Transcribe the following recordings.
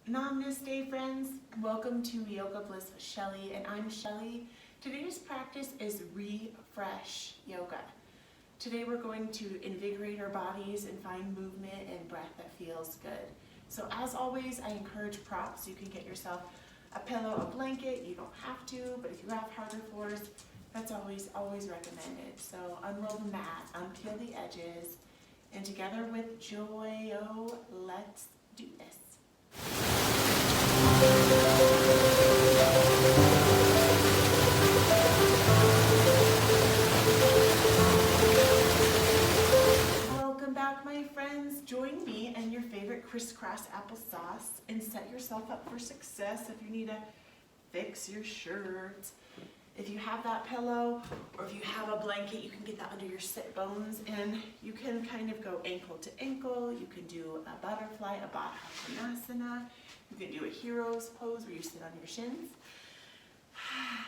Namaste Friends, welcome to Yoga Bliss with Shelly, and I'm Shelly. Today's practice is refresh yoga. Today we're going to invigorate our bodies and find movement and breath that feels good. So as always, I encourage props. You can get yourself a pillow, a blanket. You don't have to, but if you have harder floors, that's always recommended. So unroll the mat, unpeel the edges, and together with joy, let's do this. Welcome back, my friends. Join me and your favorite crisscross applesauce and set yourself up for success. If you need to fix your shirt, if you have that pillow or if you have a blanket, you can get that under your sit bones and you can kind of go ankle to ankle. You can do a butterfly, a Baddha Konasana. You can do a hero's pose where you sit on your shins.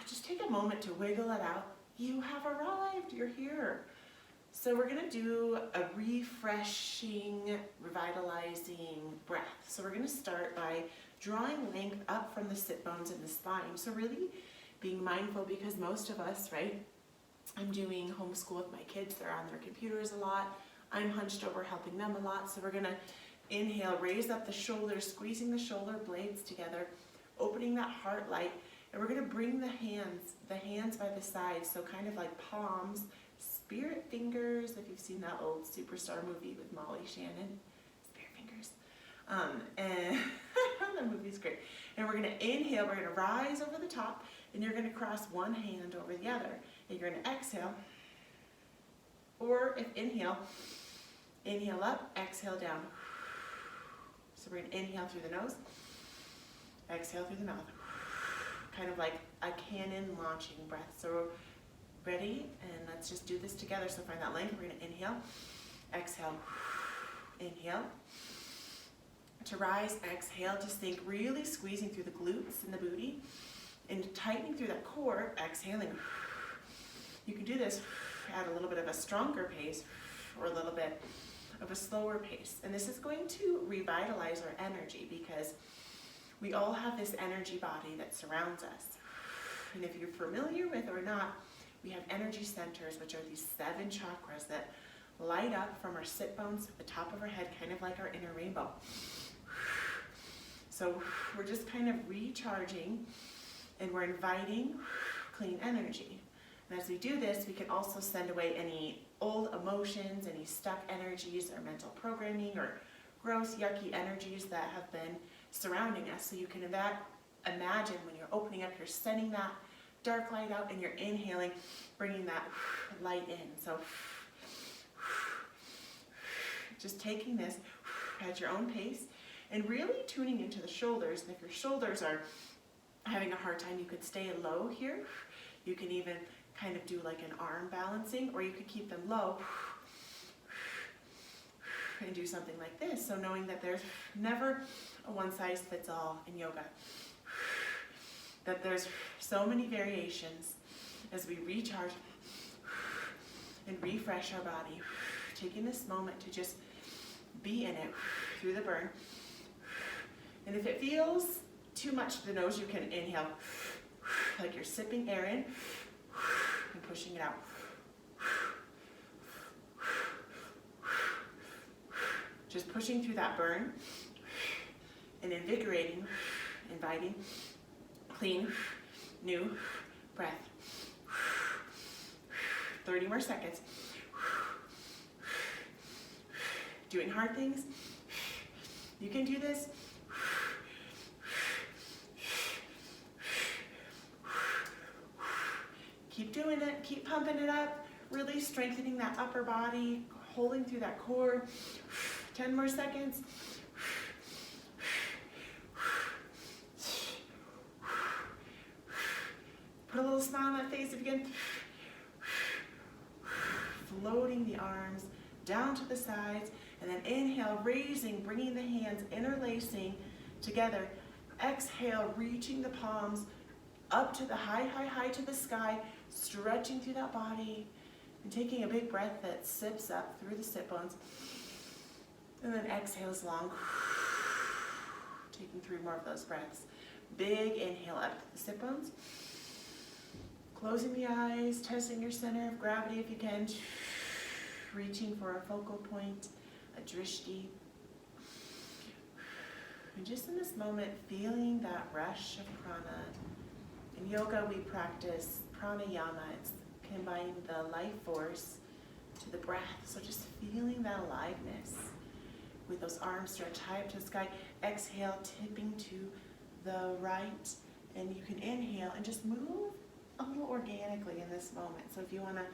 Just take a moment to wiggle it out. You have arrived, you're here. So we're gonna do a refreshing, revitalizing breath. So we're gonna start by drawing length up from the sit bones and the spine. So really being mindful, because most of us, right? I'm doing homeschool with my kids. They're on their computers a lot. I'm hunched over helping them a lot. So we're gonna inhale, raise up the shoulders, squeezing the shoulder blades together, opening that heart light, and we're gonna bring the hands by the sides, so kind of like palms, spirit fingers, if you've seen that old Superstar movie with Molly Shannon, spirit fingers. And that movie's great. And we're gonna inhale, we're gonna rise over the top, and you're gonna cross one hand over the other. And you're gonna exhale, or if inhale up, exhale down. So we're gonna inhale through the nose, exhale through the mouth. Kind of like a cannon launching breath. So ready, and let's just do this together. So find that length. We're gonna inhale, exhale, inhale. To rise, exhale, just think really squeezing through the glutes and the booty and tightening through that core, exhaling. You can do this at a little bit of a stronger pace or a little bit of a slower pace. And this is going to revitalize our energy because we all have this energy body that surrounds us. And if you're familiar with or not, we have energy centers, which are these 7 chakras that light up from our sit bones to the top of our head, kind of like our inner rainbow. So we're just kind of recharging and we're inviting clean energy. And as we do this, we can also send away any old emotions, any stuck energies or mental programming or gross, yucky energies that have been surrounding us. So you can imagine when you're opening up, you're sending that dark light out and you're inhaling, bringing that light in. So just taking this at your own pace and really tuning into the shoulders. And if your shoulders are having a hard time, you could stay low here. You can even kind of do like an arm balancing, or you could keep them low and do something like this. So knowing that there's never a one-size-fits-all in yoga, that there's so many variations as we recharge and refresh our body, taking this moment to just be in it through the burn. And if it feels too much to the nose, you can inhale like you're sipping air in and pushing it out. Just pushing through that burn and invigorating, inviting clean, new breath. 30 more seconds. Doing hard things, you can do this. Keep doing it, keep pumping it up, really strengthening that upper body, holding through that core. 10 more seconds. Put a little smile on that face if you can. Floating the arms down to the sides, and then inhale, raising, bringing the hands, interlacing together. Exhale, reaching the palms up to the high to the sky, stretching through that body, and taking a big breath that sips up through the sit bones. And then exhales long. taking 3 more of those breaths. Big inhale up to the sit bones. Closing the eyes, testing your center of gravity if you can. Reaching for a focal point, a drishti. And just in this moment, feeling that rush of prana. In yoga, we practice pranayama. It's combining the life force to the breath. So just feeling that aliveness with those arms stretched high up to the sky. Exhale, tipping to the right. And you can inhale and just move a little organically in this moment. So if you want to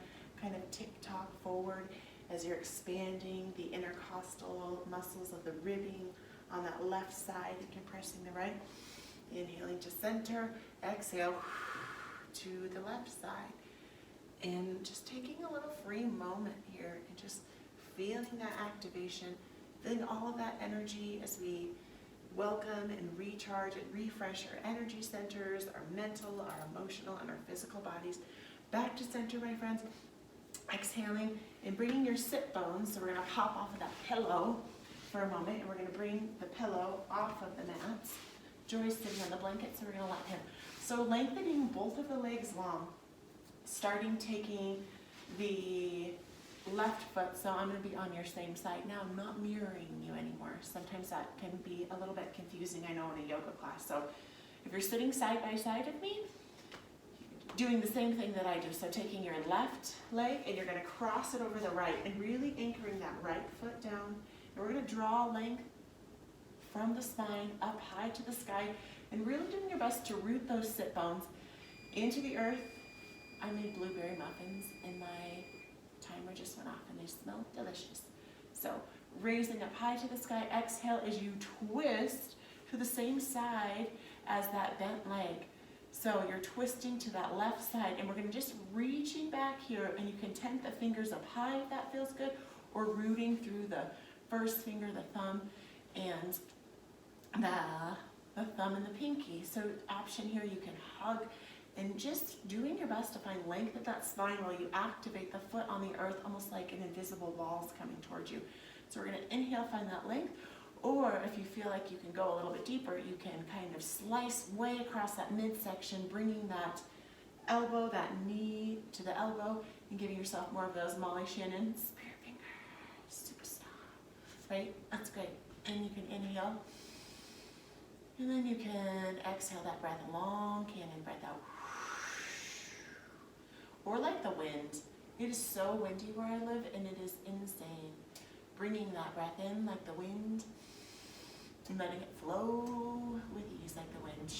kind of tick-tock forward as you're expanding the intercostal muscles of the ribbing on that left side and compressing the right. Inhaling to center, exhale to the left side. And just taking a little free moment here and just feeling that activation, feeling all of that energy as we welcome and recharge and refresh our energy centers, our mental, our emotional, and our physical bodies. Back to center, my friends. Exhaling and bringing your sit bones. So we're going to hop off of that pillow for a moment, and we're going to bring the pillow off of the mats. Joy's sitting on the blanket, so we're going to let him. So lengthening both of the legs long, starting taking the left foot, so I'm going to be on your same side now. I'm not mirroring you anymore. Sometimes that can be a little bit confusing, I know, in a yoga class. So if you're sitting side by side of me, doing the same thing that I do. So taking your left leg and you're going to cross it over the right and really anchoring that right foot down. And we're going to draw length from the spine up high to the sky and really doing your best to root those sit bones into the earth. I made blueberry muffins and my timer just went off and they smell delicious. So raising up high to the sky, exhale as you twist to the same side as that bent leg. So you're twisting to that left side, and we're going to just reaching back here, and you can tent the fingers up high if that feels good, or rooting through the first finger, the thumb, and the thumb and the pinky. So option here, you can hug, and just doing your best to find length at that spine while you activate the foot on the earth, almost like an invisible wall's coming towards you. So we're going to inhale, find that length. Or if you feel like you can go a little bit deeper, you can kind of slice way across that midsection, bringing that elbow, that knee to the elbow, and giving yourself more of those Molly Shannon spirit fingers, superstar, right? That's great. And you can inhale, and then you can exhale that breath, a long cannon breath out. Or like the wind. It is so windy where I live, and it is insane. Bringing that breath in like the wind, and letting it flow with ease like the wind.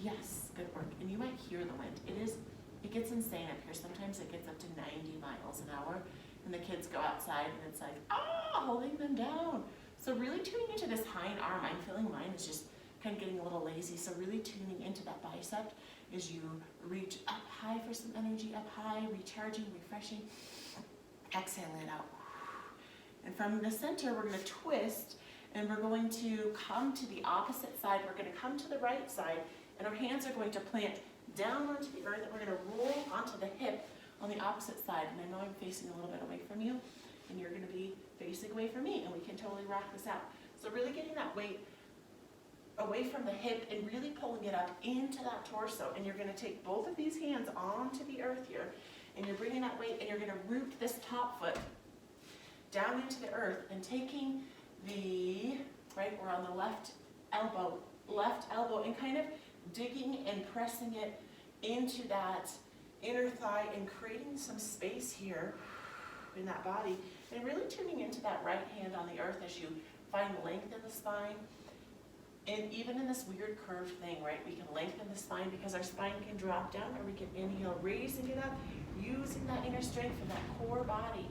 Yes, good work. And you might hear the wind. It gets insane up here. Sometimes it gets up to 90 miles an hour, and the kids go outside, and it's like, holding them down. So really tuning into this hind arm. I'm feeling mine is just kind of getting a little lazy. So really tuning into that bicep as you reach up high for some energy, up high, recharging, refreshing. Exhaling it out. And from the center, we're going to twist, and we're going to come to the opposite side. We're going to come to the right side, and our hands are going to plant down onto the earth, and we're going to roll onto the hip on the opposite side. And I know I'm facing a little bit away from you, and you're going to be facing away from me, and we can totally rock this out. So really getting that weight away from the hip and really pulling it up into that torso. And you're going to take both of these hands onto the earth here, and you're bringing that weight, and you're going to root this top foot down into the earth, and taking we're on the left elbow, and kind of digging and pressing it into that inner thigh and creating some space here in that body, and really tuning into that right hand on the earth as you find length in the spine. And even in this weird curved thing, right, we can lengthen the spine because our spine can drop down, or we can inhale, raising it up, using that inner strength from that core body.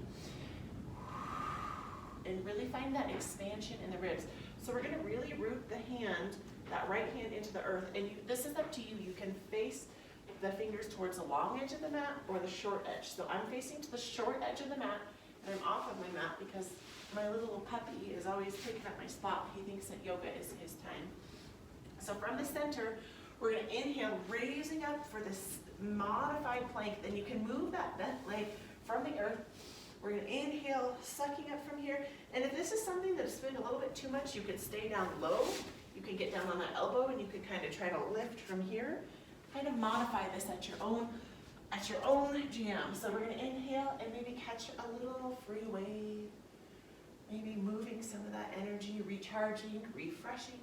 And really find that expansion in the ribs. So we're going to really root the hand, that right hand, into the earth. And this is up to you. You can face the fingers towards the long edge of the mat or the short edge. So I'm facing to the short edge of the mat, and I'm off of my mat because my little puppy is always taking up my spot. He thinks that yoga is his time. So from the center, we're going to inhale, raising up for this modified plank. Then you can move that bent leg from the earth We're gonna inhale, sucking up from here. And if this is something that's feeling a little bit too much, you could stay down low. You can get down on that elbow and you can kind of try to lift from here. Kind of modify this at your own jam. So we're gonna inhale and maybe catch a little free wave. Maybe moving some of that energy, recharging, refreshing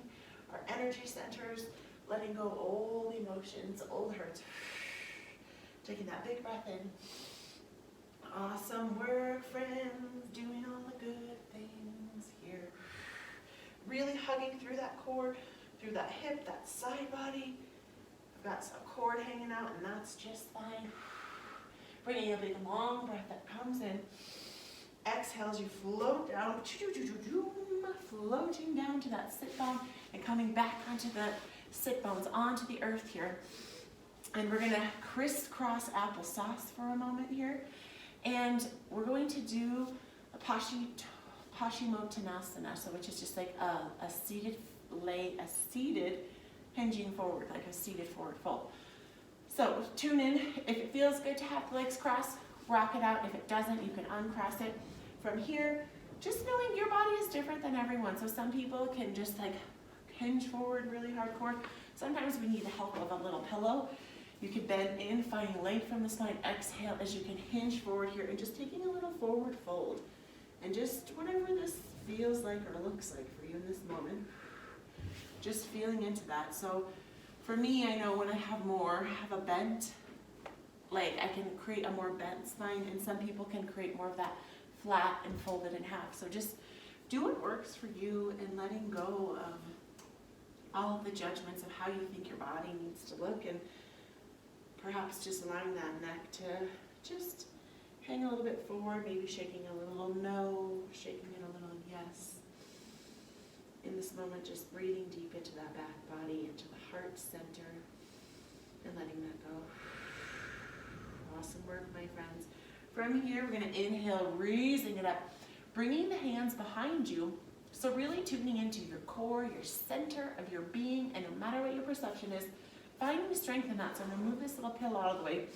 our energy centers, letting go old emotions, old hurts. Taking that big breath in. Awesome work, friends, doing all the good things here. Really hugging through that core, through that hip, that side body. I've got some cord hanging out, and that's just fine. Bringing a big long breath that comes in. Exhale as you float down, floating down to that sit bone and coming back onto the sit bones, onto the earth here. And we're gonna crisscross applesauce for a moment here. And we're going to do a Paschimottanasana, so which is just like a seated hinging forward, like a seated forward fold. So tune in. If it feels good to have the legs crossed, rock it out. If it doesn't, you can uncross it. From here, just knowing your body is different than everyone. So some people can just like hinge forward really hardcore. Sometimes we need the help of a little pillow. You can bend in, finding length from the spine. Exhale as you can hinge forward here and just taking a little forward fold. And just whatever this feels like or looks like for you in this moment, just feeling into that. So for me, I know when I have a bent leg, I can create a more bent spine, and some people can create more of that flat and folded in half. So just do what works for you and letting go of all of the judgments of how you think your body needs to look, and perhaps just allowing that neck to just hang a little bit forward, maybe shaking a little no, shaking it a little yes. In this moment, just breathing deep into that back body, into the heart center, and letting that go. Awesome work, my friends. From here, we're going to inhale, raising it up, bringing the hands behind you. So really tuning into your core, your center of your being, and no matter what your perception is, finding strength in that. So I'm going to move this little pillow out of the way,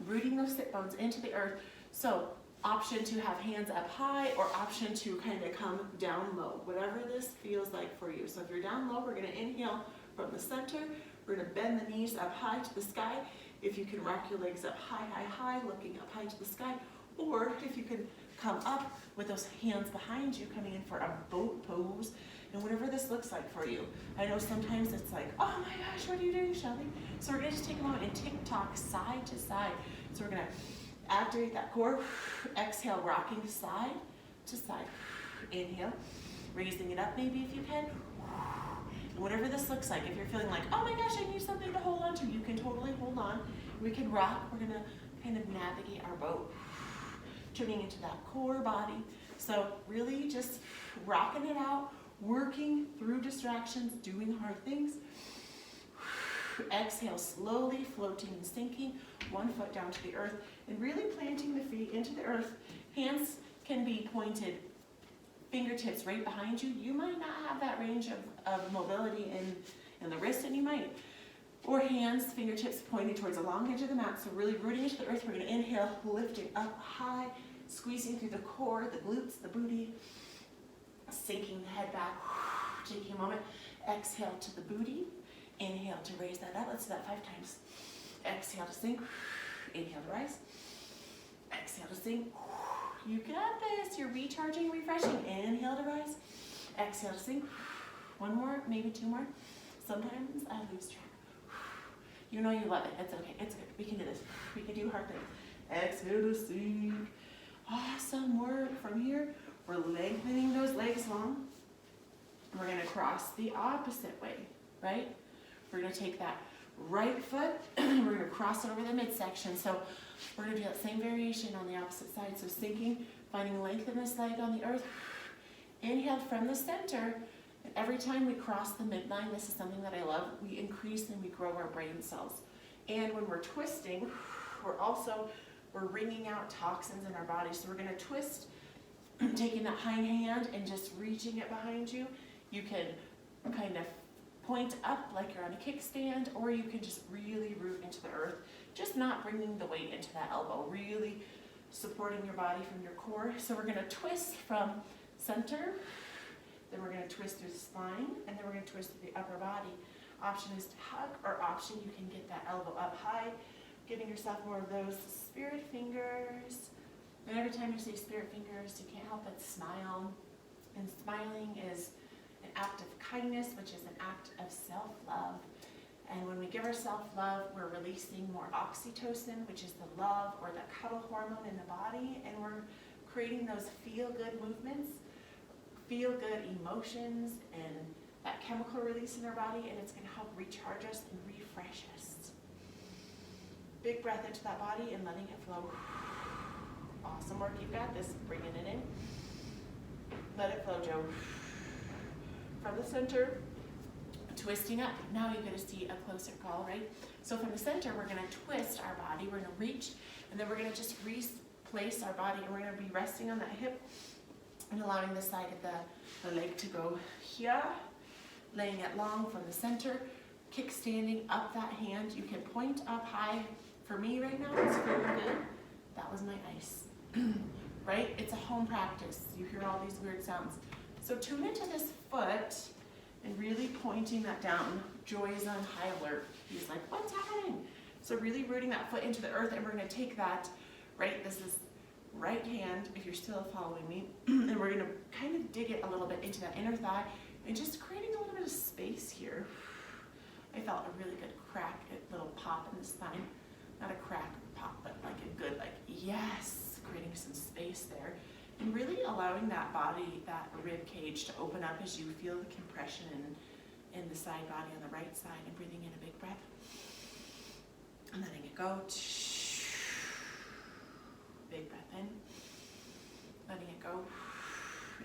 rooting those sit bones into the earth. So option to have hands up high, or option to kind of come down low, whatever this feels like for you. So if you're down low, we're going to inhale from the center. We're going to bend the knees up high to the sky. If you can rock your legs up high, high, high, looking up high to the sky, or if you can come up with those hands behind you, coming in for a boat pose, and whatever this looks like for you. I know sometimes it's like, oh my gosh, what are you doing, Shelly? So we're going to just take a moment and tick-tock side to side. So we're going to activate that core. Exhale, rocking side to side. Inhale, raising it up maybe if you can. And whatever this looks like, if you're feeling like, oh my gosh, I need something to hold on to, you can totally hold on. We can rock. We're going to kind of navigate our boat, tuning into that core body. So really just rocking it out, working through distractions, doing hard things. Exhale, slowly floating and sinking, one foot down to the earth, and really planting the feet into the earth. Hands can be pointed, fingertips right behind you. You might not have that range of mobility in the wrist, and you might. Or hands, fingertips pointing towards the long edge of the mat. So really rooting into the earth. We're going to inhale, lifting up high, squeezing through the core, the glutes, the booty, sinking the head back, taking a moment. Exhale to the booty. Inhale to raise that up. Let's do that 5 times. Exhale to sink. Inhale to rise. Exhale to sink. You got this. You're recharging, refreshing. Inhale to rise. Exhale to sink. 1 more, maybe 2 more. Sometimes I lose track. You know you love it. It's okay. It's good. We can do this. We can do hard things. Exhale to sink. Awesome work. From here, we're lengthening those legs long. We're going to cross the opposite way, right? We're going to take that right foot, we're going to cross it over the midsection. So we're going to do that same variation on the opposite side. So sinking, finding length in this leg on the earth. Inhale from the center. And every time we cross the midline, this is something that I love, we increase and we grow our brain cells. And when we're twisting, we're wringing out toxins in our body. So we're going to twist, taking that hind hand and just reaching it behind you. You can kind of point up like you're on a kickstand, or you can just really root into the earth, just not bringing the weight into that elbow, really supporting your body from your core. So we're gonna twist from center, then we're gonna twist through the spine, and then we're gonna twist through the upper body. Option is to hug, or option you can get that elbow up high, giving yourself more of those spirit fingers. And every time you say spirit fingers, you can't help but smile. And smiling is an act of kindness, which is an act of self-love. And when we give ourselves love, we're releasing more oxytocin, which is the love or the cuddle hormone in the body. And we're creating those feel-good movements, feel-good emotions, and that chemical release in our body. And it's going to help recharge us and refresh us. Big breath into that body and letting it flow. Awesome work, you got this. Bringing it in. Let it flow, Joe. From the center, twisting up. Now you're going to see a closer call, right? So from the center, we're going to twist our body. We're going to reach, and then we're going to just replace our body, and we're going to be resting on that hip and allowing the side of the leg to go here, laying it long from the center, kickstanding up that hand. You can point up high. For me right now, it's feeling good. That was my ice. Right? It's a home practice. You hear all these weird sounds. So tune into this foot and really pointing that down. Joy is on high alert. He's like, what's happening? So really rooting that foot into the earth, and we're going to take that, right? This is right hand, if you're still following me, and we're going to kind of dig it a little bit into that inner thigh and just creating a little bit of space here. I felt a really good crack, a little pop in the spine. Not a crack or pop, but like a good, like, yes. Creating some space there, and really allowing that body, that rib cage to open up as you feel the compression in the side body on the right side, and breathing in a big breath and letting it go. Big breath in, letting it go.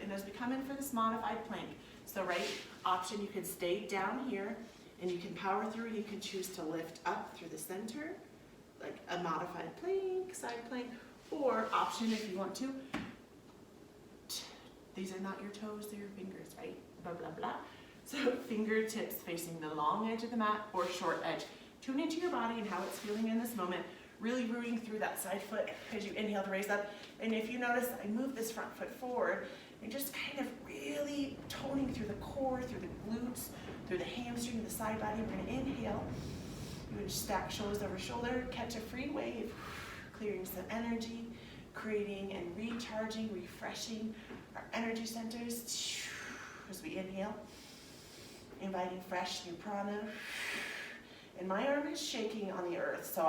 And as we come in for this modified plank, so right, option, you can stay down here and you can power through, and you can choose to lift up through the center, like a modified plank, side plank. Or option, if you want to, these are not your toes, they're your fingers, right? Blah, blah, blah. So fingertips facing the long edge of the mat or short edge. Tune into your body and how it's feeling in this moment. Really rooting through that side foot as you inhale to raise up. And if you notice, I move this front foot forward and just kind of really toning through the core, through the glutes, through the hamstring, the side body. We're gonna inhale. You're gonna stack shoulders over shoulder, catch a free wave. Clearing some energy, creating and recharging, refreshing our energy centers as we inhale, inviting fresh new prana. And my arm is shaking on the earth, so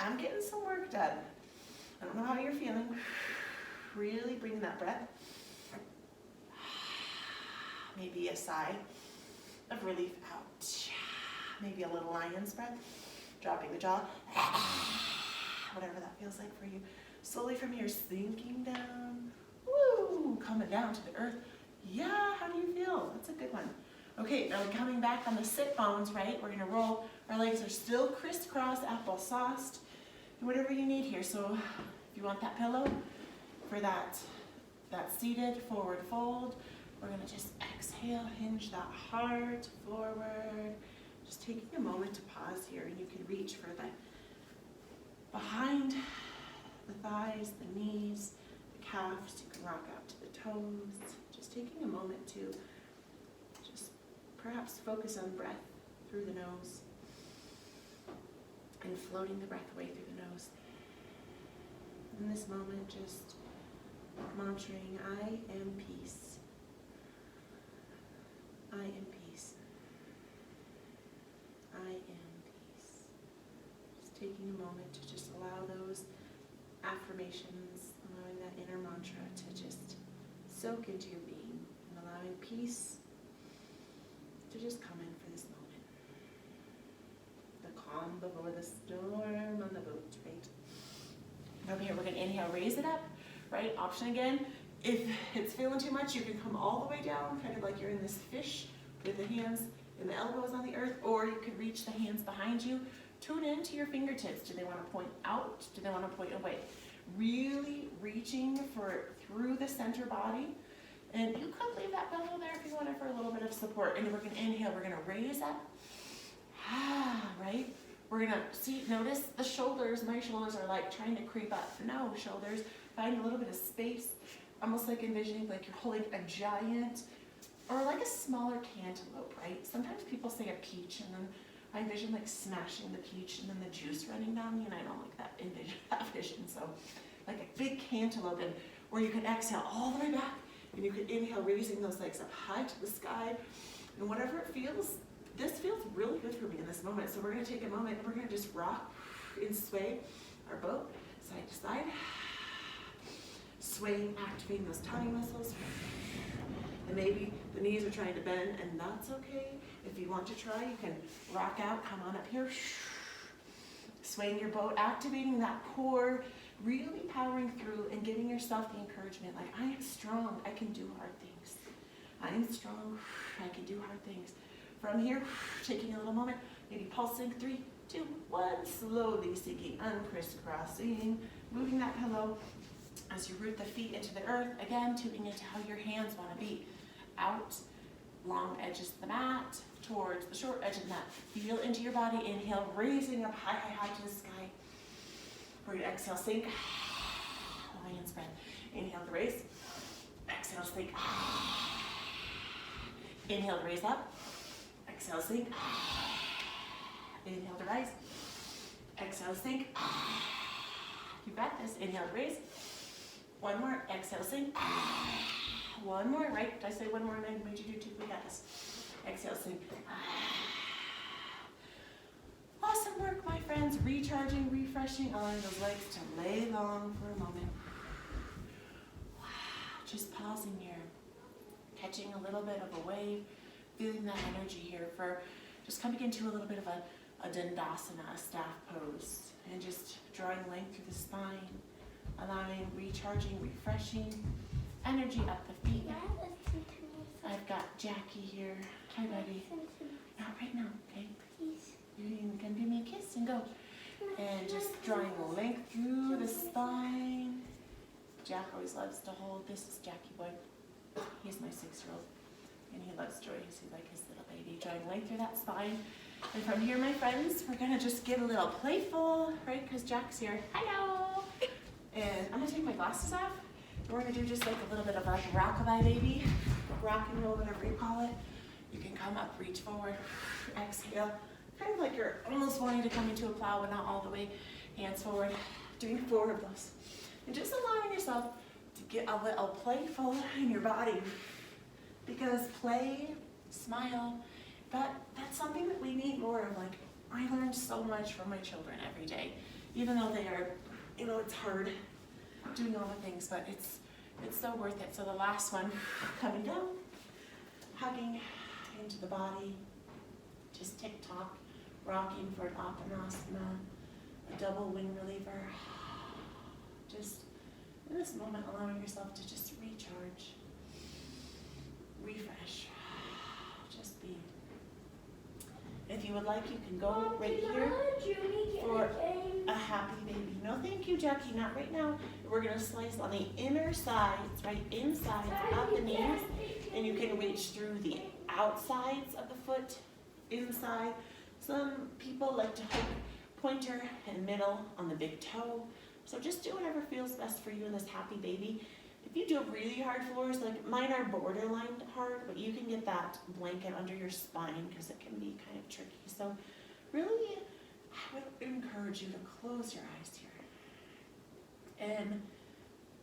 I'm getting some work done. I don't know how you're feeling. Really bring that breath. Maybe a sigh of relief out. Maybe a little lion's breath, dropping the jaw. Whatever that feels like for you. Slowly from here, sinking down. Woo! Coming down to the earth. Yeah, how do you feel? That's a good one. Okay, now we're coming back on the sit bones, right? We're gonna roll. Our legs are still crisscross, applesauced. Whatever you need here. So if you want that pillow for that seated forward fold, we're gonna just exhale, hinge that heart forward. Just taking a moment to pause here, and you can reach for the behind the thighs, the knees, the calves. You can rock out to the toes. Just taking a moment to just perhaps focus on breath through the nose and floating the breath away through the nose. In this moment, just mantraing, I am peace. I am peace. I am peace. Just taking a moment to just allow those affirmations, allowing that inner mantra to just soak into your being, and allowing peace to just come in for this moment. The calm before the storm on the boat, right? From here, we're going to inhale, raise it up, right? Option again. If it's feeling too much, you can come all the way down, kind of like you're in this fish with the hands and the elbows on the earth, or you could reach the hands behind you. Tune into your fingertips. Do they want to point out? Do they want to point away? Really reaching through the center body. And you could leave that pillow there if you wanted for a little bit of support. And we're going to inhale. We're going to raise up. Right? We're gonna notice the shoulders. My shoulders are like trying to creep up. No, shoulders, find a little bit of space, almost like envisioning like you're holding a giant or like a smaller cantaloupe, right? Sometimes people say a peach, and then I envision like smashing the peach and then the juice running down me, and I don't like that vision. So like a big cantaloupe, and where you can exhale all the way back, and you can inhale, raising those legs up high to the sky, and whatever it feels, this feels really good for me in this moment. So we're gonna take a moment, and we're gonna just rock and sway our boat side to side, swaying, activating those tummy muscles. And maybe the knees are trying to bend, and that's okay. If you want to try, you can rock out, come on up here, swaying your boat, activating that core, really powering through and giving yourself the encouragement, like, I am strong, I can do hard things. I am strong, I can do hard things. From here, taking a little moment, maybe pulsing, 3, 2, 1, slowly sinking, uncrisscrossing, moving that pillow as you root the feet into the earth, again, tuning into how your hands want to be. Out, long edges of the mat, towards the short edge of the mat. Feel into your body, inhale, raising up high, high, high to the sky. We're going to exhale, sink, lion's breath. Inhale to raise, exhale, sink. Inhale to raise up, exhale, sink. Inhale to rise, exhale, sink. You got this. Inhale to raise. One more, exhale, sink. One more, right? Did I say one more and I made you do 2? We got this. Exhale, sink. Awesome work, my friends. Recharging, refreshing, allowing those legs to lay long for a moment. Just pausing here, catching a little bit of a wave, feeling that energy here for just coming into a little bit of a dandasana, a staff pose, and just drawing length through the spine, allowing recharging, refreshing energy up the feet. I've got Jackie here. Hi, buddy. Not right now, okay? Please. You can give me a kiss and go. And just drawing length through the spine. Jack always loves to hold. This is Jackie boy. He's my 6-year-old. And he loves joy. He's like his little baby. Drawing length through that spine. And from here, my friends, we're going to just get a little playful, right? Because Jack's here. Hello! And I'm going to take my glasses off. We're going to do just like a little bit of like rockabye baby, rock and roll, whatever you call it. You can come up, reach forward, exhale. Kind of like you're almost wanting to come into a plow, but not all the way. Hands forward, doing forward blows. And just allowing yourself to get a little playful in your body. Because play, smile, that's something that we need more of. Like, I learned so much from my children every day. Even though they are, it's hard doing all the things, but it's so worth it. So the last one, coming down, hugging into the body, just tick-tock, rocking for an Apanasana, a double wing reliever. Just in this moment, allowing yourself to just recharge, refresh, just be. If you would like, you can go right here for a happy baby. No, thank you, Jackie, not right now. We're gonna slice on the inner sides, right inside, up the knees, and you can reach through the outsides of the foot, inside. Some people like to hook pointer and middle on the big toe. So just do whatever feels best for you in this happy baby. If you do really hard floors, like mine are borderline hard, but you can get that blanket under your spine because it can be kind of tricky. So really, I would encourage you to close your eyes here and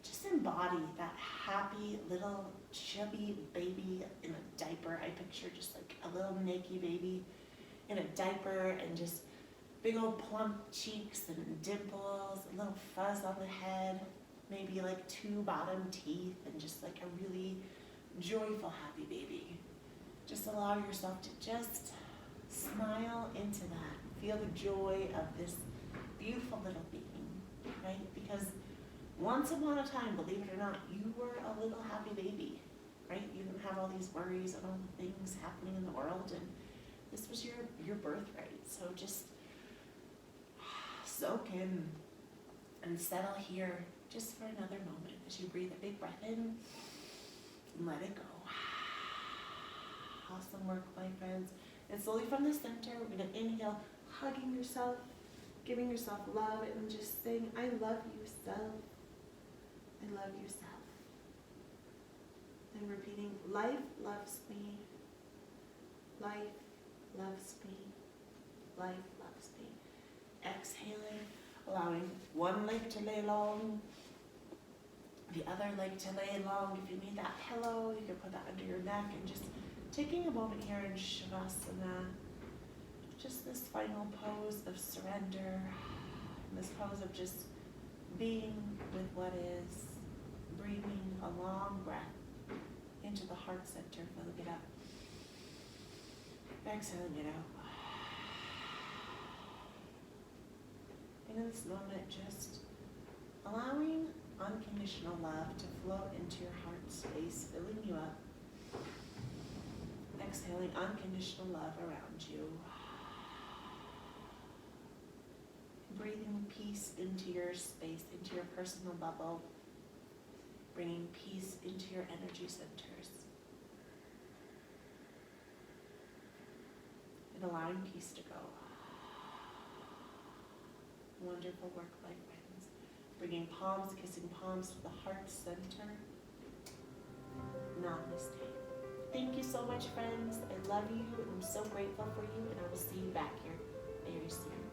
just embody that happy little chubby baby in a diaper. I picture just like a little naked baby in a diaper and just big old plump cheeks and dimples, a little fuzz on the head, maybe like 2 bottom teeth, and just like a really joyful, happy baby. Just allow yourself to just smile into that. Feel the joy of this beautiful little being, right? Because once upon a time, believe it or not, you were a little happy baby, right? You didn't have all these worries and all the things happening in the world, and this was your birthright. So just soak in and settle here just for another moment as you breathe a big breath in and let it go. Awesome work, my friends. And slowly from the center, we're going to inhale hugging yourself, giving yourself love, and just saying, I love you, self. I love you, self. And repeating, life loves me. Life loves me. Life loves me. Exhaling, allowing one leg to lay long, the other leg to lay long. If you need that pillow, you can put that under your neck, and just taking a moment here in Shavasana, just this final pose of surrender, this pose of just being with what is, breathing a long breath into the heart center, filling it up, exhaling it out. And in this moment, just allowing unconditional love to flow into your heart space, filling you up. Exhaling unconditional love around you. Breathing peace into your space, into your personal bubble. Bringing peace into your energy centers. And allowing peace to go. Wonderful work, my friends. Bringing palms, kissing palms to the heart center. Namaste. Thank you so much, friends. I love you, and I'm so grateful for you, and I will see you back here very soon.